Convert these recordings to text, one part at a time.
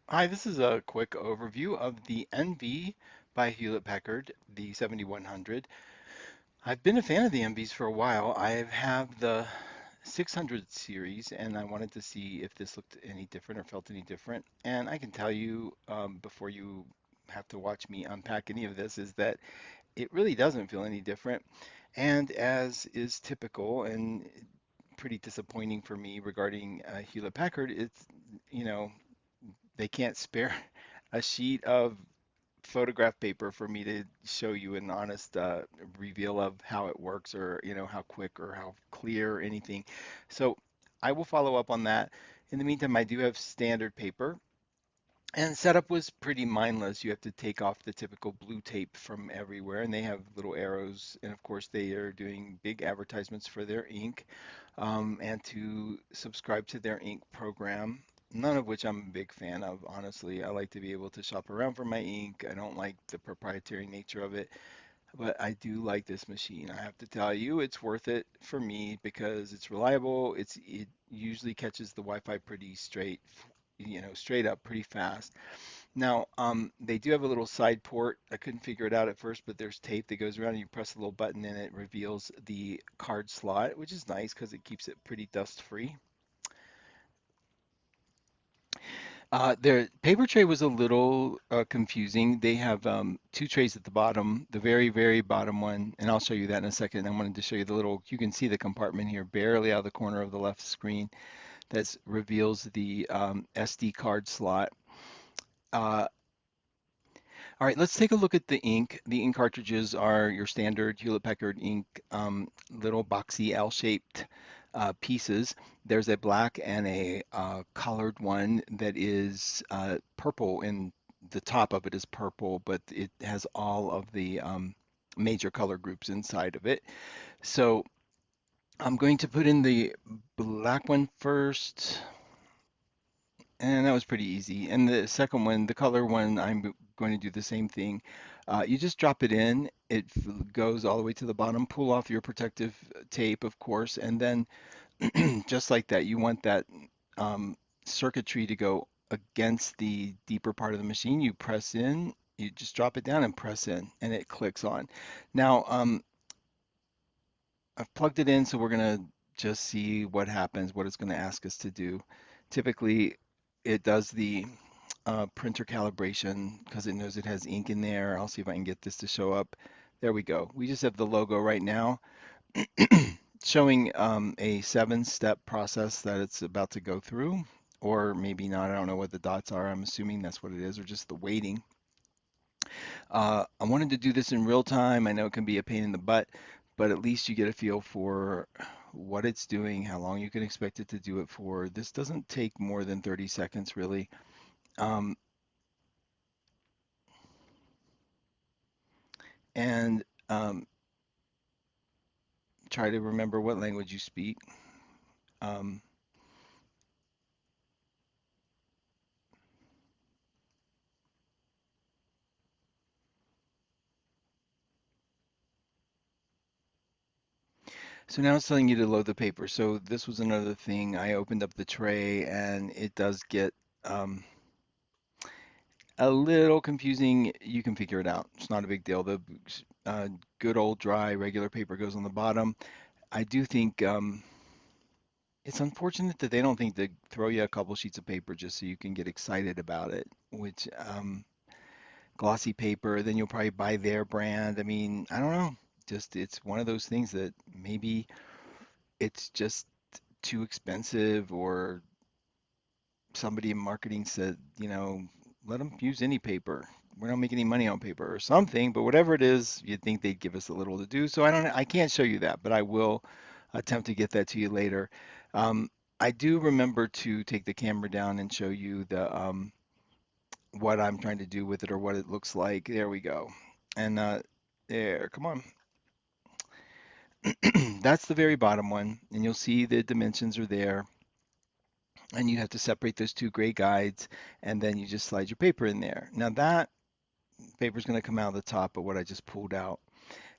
Hi, this is a quick overview of the NV by Hewlett Packard, the 7100. I've been a fan of the NVs for a while. I have the 600 series, and I wanted to see if this looked any different or felt any different. And I can tell you, before you have to watch me unpack any of this, is that it really doesn't feel any different. And as is typical and pretty disappointing for me regarding Hewlett Packard, you know, they can't spare a sheet of photograph paper for me to show you an honest reveal of how it works, or how quick or how clear or anything. So I will follow up on that. In the meantime, I do have standard paper, and setup was pretty mindless. You have to take off the typical blue tape from everywhere, and they have little arrows, and of course they are doing big advertisements for their ink, and to subscribe to their ink program, none of which I'm a big fan of, honestly. I like to be able to shop around for my ink. I don't like the proprietary nature of it, but I do like this machine. I have to tell you, it's worth it for me because it's reliable. It usually catches the Wi-Fi pretty straight, straight up pretty fast. Now, they do have a little side port. I couldn't figure it out at first, but there's tape that goes around and you press a little button and it reveals the card slot, which is nice because it keeps it pretty dust free. Their paper tray was a little confusing. They have two trays at the bottom, the very, very bottom one, and I'll show you that in a second. I wanted to show you the little, you can see the compartment here, barely out of the corner of the left screen, that reveals the SD card slot. Uh, all right, let's take a look at the ink. The ink cartridges are your standard Hewlett Packard ink, little boxy L-shaped pieces. There's a black and a colored one that is purple, and the top of it is purple, but it has all of the major color groups inside of it. So I'm going to put in the black one first. And that was pretty easy. And the second one, the color one, I'm going to do the same thing. You just drop it in, goes all the way to the bottom, pull off your protective tape, of course, and then just like that, you want that um, circuitry to go against the deeper part of the machine. You press in, you just drop it down and press in, and it clicks on. Now, I've plugged it in, so we're gonna just see what happens, what it's gonna ask us to do. Typically, it does the printer calibration because it knows it has ink in there. I'll see if I can get this to show up. There we go. We just have the logo right now showing a 7-step process that it's about to go through, or maybe not. I don't know what the dots are. I'm assuming that's what it is, or just the waiting. I wanted to do this in real time. I know it can be a pain in the butt, but at least you get a feel for what it's doing, how long you can expect it to do it for. This doesn't take more than 30 seconds, really. Um, and Try to remember what language you speak. Um, so now it's telling you to load the paper. So this was another thing. I opened up the tray and it does get um, a little confusing. You can figure it out. It's not a big deal. The uh, good old dry regular paper goes on the bottom. I do think it's unfortunate that they don't think to throw you a couple sheets of paper just so you can get excited about it, which glossy paper, then you'll probably buy their brand. I mean, I don't know. Just it's one of those things that maybe it's just too expensive, or somebody in marketing said, let them use any paper. We don't make any money on paper or something, but whatever it is, you'd think they'd give us a little to do. So I can't show you that, but I will attempt to get that to you later. Um, I do remember to take the camera down and show you the what I'm trying to do with it, or what it looks like. There we go. And there, come on. That's the very bottom one, and you'll see the dimensions are there. And you have to separate those two gray guides, and then you just slide your paper in there. Now that paper is going to come out of the top of what I just pulled out.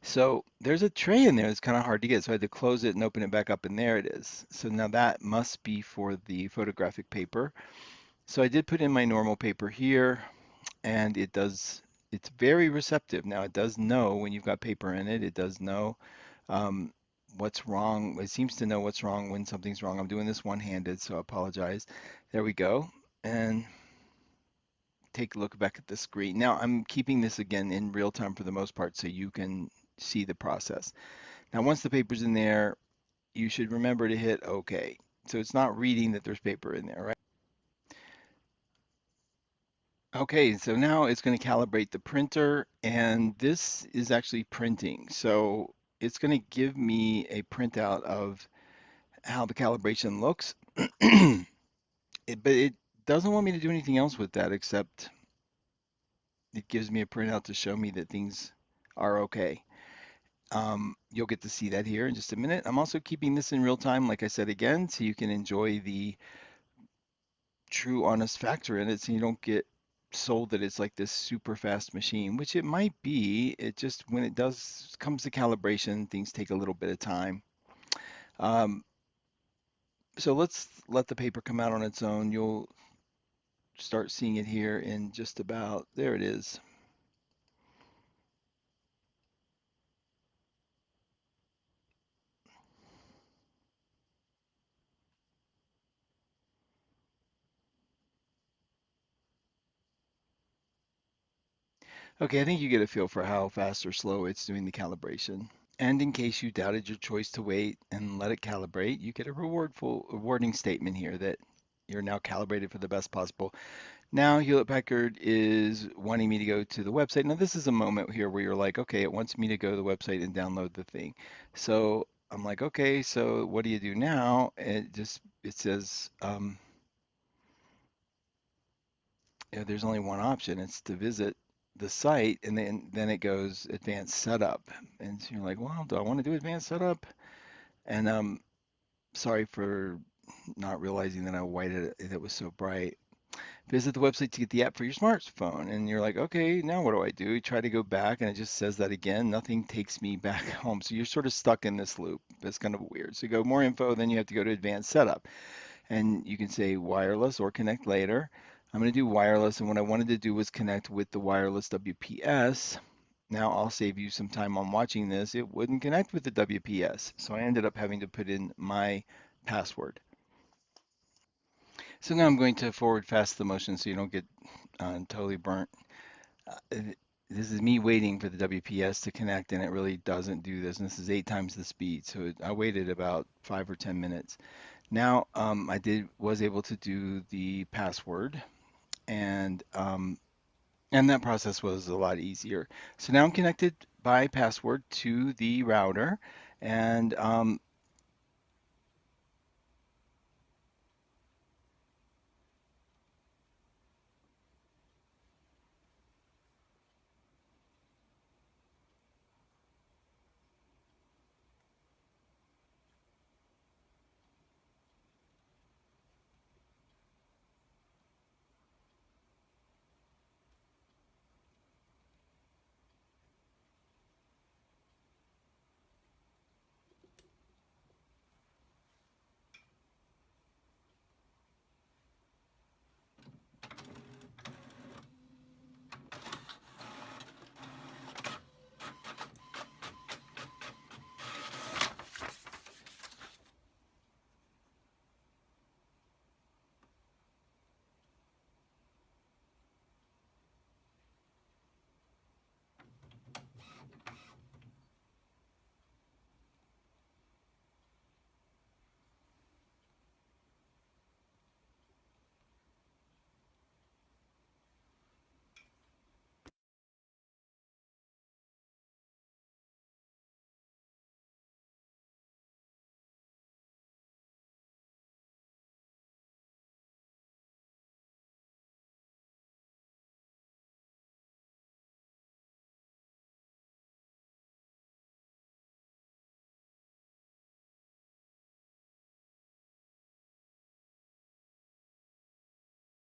So there's a tray in there that's kind of hard to get. So I had to close it and open it back up, and there it is. So now that must be for the photographic paper. So I did put in my normal paper here, and it's very receptive. Now it does know when you've got paper in it, it does know um, what's wrong. It seems to know what's wrong when something's wrong. I'm doing this one-handed, so I apologize. There we go. And take a look back at the screen. Now I'm keeping this again in real time for the most part so you can see the process. Now once the paper's in there, you should remember to hit OK. So it's not reading that there's paper in there, right? Okay, so now it's going to calibrate the printer, and this is actually printing. So it's going to give me a printout of how the calibration looks. But it doesn't want me to do anything else with that except it gives me a printout to show me that things are okay. You'll get to see that here in just a minute. I'm also keeping this in real time, like I said again, so you can enjoy the true honest factor in it so you don't get sold that it's like this super fast machine, which it might be. It just, when it does comes to calibration, things take a little bit of time. Um, so let's let the paper come out on its own. You'll start seeing it here in just about, there it is. Okay, I think you get a feel for how fast or slow it's doing the calibration. And in case you doubted your choice to wait and let it calibrate, you get a rewarding statement here that you're now calibrated for the best possible. Now Hewlett Packard is wanting me to go to the website. Now this is a moment here where you're like, okay, it wants me to go to the website and download the thing. So I'm like, okay, so what do you do now? It says, there's only one option. It's to visit the site, and then it goes advanced setup. And so you're like, well, do I want to do advanced setup? And sorry for not realizing that I whited it. It was so bright. Visit the website to get the app for your smartphone. And you're like, okay, now what do I do? You try to go back and it just says that again. Nothing takes me back home. So you're sort of stuck in this loop. That's kind of weird. So you go more info, then you have to go to advanced setup. And you can say wireless or connect later. I'm going to do wireless. And what I wanted to do was connect with the wireless WPS. Now I'll save you some time on watching this. It wouldn't connect with the WPS. So I ended up having to put in my password. So now I'm going to forward fast the motion so you don't get totally burnt. This is me waiting for the WPS to connect, and it really doesn't do this. And this is 8 times the speed, so I waited about 5 or 10 minutes. Now was able to do the password, and that process was a lot easier. So now I'm connected by password to the router, and